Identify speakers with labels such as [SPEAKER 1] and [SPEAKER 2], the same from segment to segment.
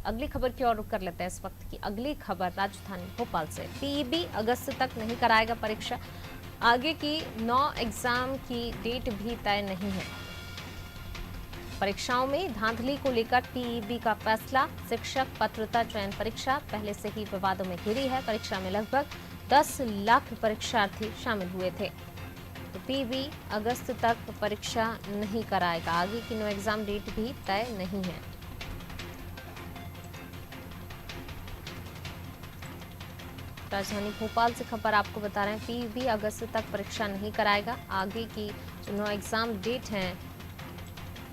[SPEAKER 1] अगली खबर की ओर रुख कर लेते हैं। इस वक्त की अगली खबर राजधानी भोपाल से। पीईबी अगस्त तक नहीं कराएगा परीक्षा, आगे की 9 एग्जाम की डेट भी तय नहीं है। परीक्षाओं में धांधली को लेकर पीईबी का फैसला। शिक्षक पात्रता चयन परीक्षा पहले से ही विवादों में घिरी है। परीक्षा में लगभग 10 लाख परीक्षार्थी शामिल हुए थे। तो पीईबी अगस्त तक परीक्षा नहीं कराएगा, आगे की 9 एग्जाम डेट भी तय नहीं है। राजधानी भोपाल से खबर आपको बता रहे हैं, पीईबी अगस्त तक परीक्षा नहीं कराएगा, आगे की जो 9 एग्जाम डेट हैं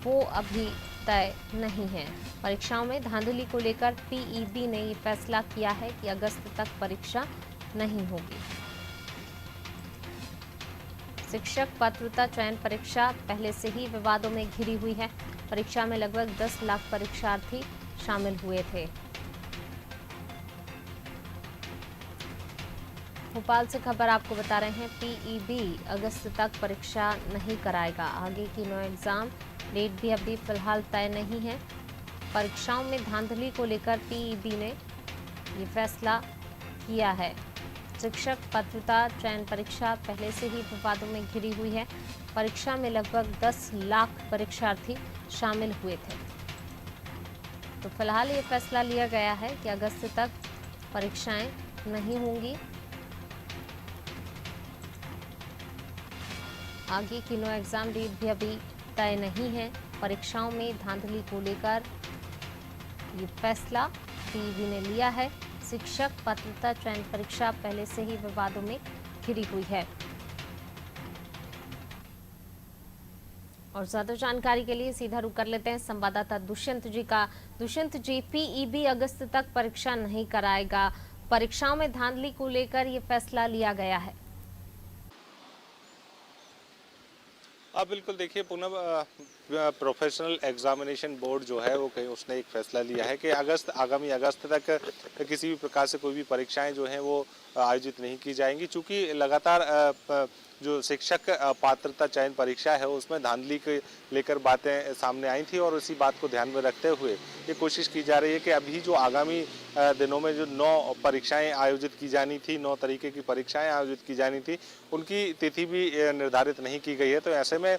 [SPEAKER 1] वो अभी तय नहीं है। परीक्षाओं में धांधली को लेकर पीईबी ने ये फैसला किया है कि अगस्त तक परीक्षा नहीं होगी। शिक्षक पात्रता चयन परीक्षा पहले से ही विवादों में घिरी हुई है। परीक्षा में लगभग 10 लाख परीक्षार्थी शामिल हुए थे। भोपाल से खबर आपको बता रहे हैं, पीईबी अगस्त तक परीक्षा नहीं कराएगा, आगे की 9 एग्जाम डेट भी अभी फिलहाल तय नहीं है। परीक्षाओं में धांधली को लेकर पीईबी ने ये फैसला किया है। शिक्षक पात्रता चयन परीक्षा पहले से ही विवादों में घिरी हुई है। परीक्षा में लगभग 10 लाख परीक्षार्थी शामिल हुए थे। तो फिलहाल ये फैसला लिया गया है कि अगस्त तक परीक्षाएं नहीं होंगी, आगे की 9 एग्जाम डेट भी अभी तय नहीं है। परीक्षाओं में धांधली को लेकर ये फैसला पीईबी ने लिया है। शिक्षक पात्रता चयन परीक्षा पहले से ही विवादों में घिरी हुई है। और ज्यादा जानकारी के लिए सीधा रुख कर लेते हैं संवाददाता दुष्यंत जी का। दुष्यंत जी, पीईबी अगस्त तक परीक्षा नहीं कराएगा, परीक्षाओं में धांधली को लेकर ये फैसला लिया गया है।
[SPEAKER 2] बिल्कुल, देखिए पूनम, प्रोफेशनल एग्जामिनेशन बोर्ड जो है वो उसने एक फैसला लिया है कि आगामी अगस्त तक किसी भी प्रकार से कोई भी परीक्षाएं जो हैं वो आयोजित नहीं की जाएंगी, चूंकि लगातार जो शिक्षक पात्रता चयन परीक्षा है उसमें धांधली के लेकर बातें सामने आई थी, और उसी बात को ध्यान में रखते हुए ये कोशिश की जा रही है कि अभी जो आगामी दिनों में जो 9 परीक्षाएं आयोजित की जानी थी, 9 तरीके की परीक्षाएं आयोजित की जानी थी, उनकी तिथि भी निर्धारित नहीं की गई है। तो ऐसे में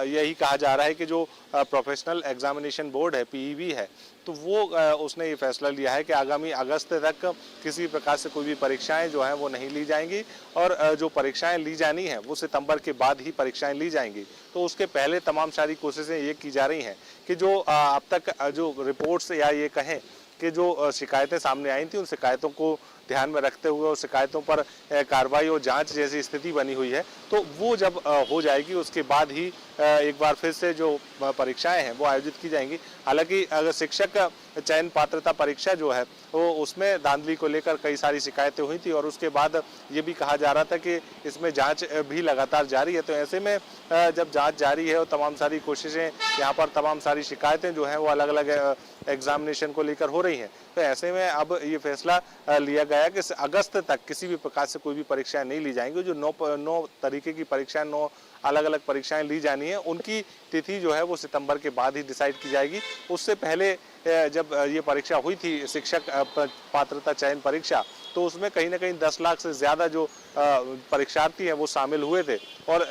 [SPEAKER 2] यही कहा जा रहा है कि जो प्रोफेशनल एग्जामिनेशन बोर्ड है, पीईबी है, तो वो उसने ये फैसला लिया है कि आगामी अगस्त तक किसी प्रकार से कोई भी परीक्षाएं जो हैं वो नहीं ली जाएंगी, और जो परीक्षाएं ली जानी है वो सितंबर के बाद ही परीक्षाएं ली जाएंगी। तो उसके पहले तमाम सारी कोशिशें ये की जा रही हैं कि जो अब तक जो रिपोर्ट्स या ये कहें कि जो शिकायतें सामने आई थी, उन शिकायतों को ध्यान में रखते हुए और शिकायतों पर कार्रवाई और जांच जैसी स्थिति बनी हुई है, तो वो जब हो जाएगी उसके बाद ही एक बार फिर से जो परीक्षाएं हैं वो आयोजित की जाएंगी। हालांकि अगर शिक्षक चयन पात्रता परीक्षा जो है वो उसमें धांधली को लेकर कई सारी शिकायतें हुई थी, और उसके बाद ये भी कहा जा रहा था कि इसमें जांच भी लगातार जारी है। तो ऐसे में जब जांच जारी है और तमाम सारी कोशिशें यहाँ पर, तमाम सारी शिकायतें जो हैं वो अलग अलग एग्जामिनेशन को लेकर हो रही हैं, तो ऐसे में अब ये फैसला लिया गया कि अगस्त तक किसी भी प्रकार से कोई भी परीक्षाएं नहीं ली जाएंगी। जो 9 तरीके की परीक्षाएं, 9 अलग अलग परीक्षाएं ली जानी है, उनकी तिथि जो है वो सितंबर के बाद ही डिसाइड की जाएगी। उससे पहले जब ये परीक्षा हुई थी, शिक्षक पात्रता चयन परीक्षा, तो उसमें कहीं ना कहीं 10 लाख से ज़्यादा जो परीक्षार्थी हैं वो शामिल हुए थे, और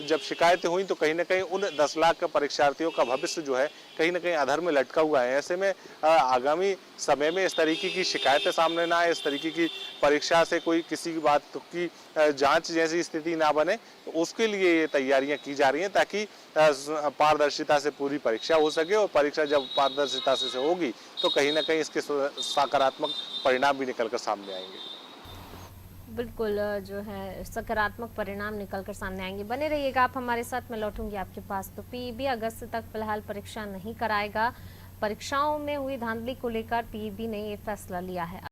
[SPEAKER 2] जब शिकायतें हुई तो कहीं ना कहीं उन 10 लाख परीक्षार्थियों का भविष्य जो है कहीं ना कहीं अधर में लटका हुआ है। ऐसे में आगामी समय में इस तरीके की शिकायतें सामने ना आए, इस तरीके की परीक्षा से कोई किसी की बात की जांच जैसी स्थिति ना बने, तो उसके लिए ये तैयारियां की जा रही हैं, ताकि पारदर्शिता से पूरी परीक्षा हो सके, और परीक्षा जब पारदर्शिता से होगी तो कहीं ना कहीं इसके सकारात्मक परिणाम भी निकल कर सामने आएंगे।
[SPEAKER 1] बिल्कुल, जो है सकारात्मक परिणाम निकलकर सामने आएंगे। बने रहिएगा आप हमारे साथ, मैं लौटूंगी आपके पास। तो पीईबी अगस्त तक फिलहाल परीक्षा नहीं कराएगा, परीक्षाओं में हुई धांधली को लेकर पीईबी ने ये फैसला लिया है।